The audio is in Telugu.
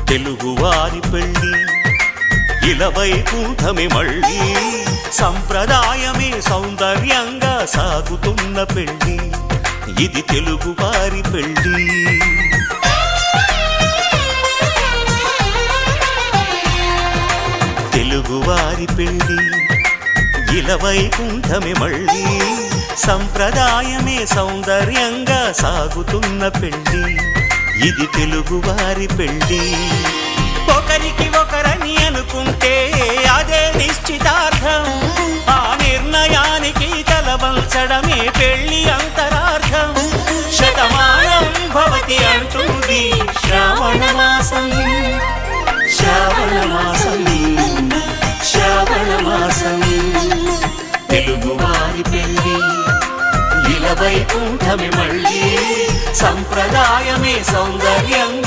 తెలుగువారి పెళ్ళి ఇలవైకుంఠమే మళ్ళీ సంప్రదాయమే సౌందర్యంగా సాగుతున్న పెళ్ళి ఇది తెలుగువారి పెళ్ళి తెలుగువారి పెళ్ళి ఇలవైకుంఠమే మళ్ళీ సంప్రదాయమే సౌందర్యంగా సాగుతున్న పెళ్ళి ఇది తెలుగువారి పెళ్ళి ఒకరికి ఒకరని అనుకుంటే అదే నిశ్చితార్థం ఆ నిర్ణయానికి తలవంచడమే పెళ్ళి అంతరార్థం శతమానం భవతి అంటుంది శ్రావణ మాసం శ్రావణ మాసం శ్రావణ మాసం తెలుగువారి పెళ్ళి ఇలవైకుంఠమే మళ్ళీ సంప్రదాయమే సౌందర్యంగా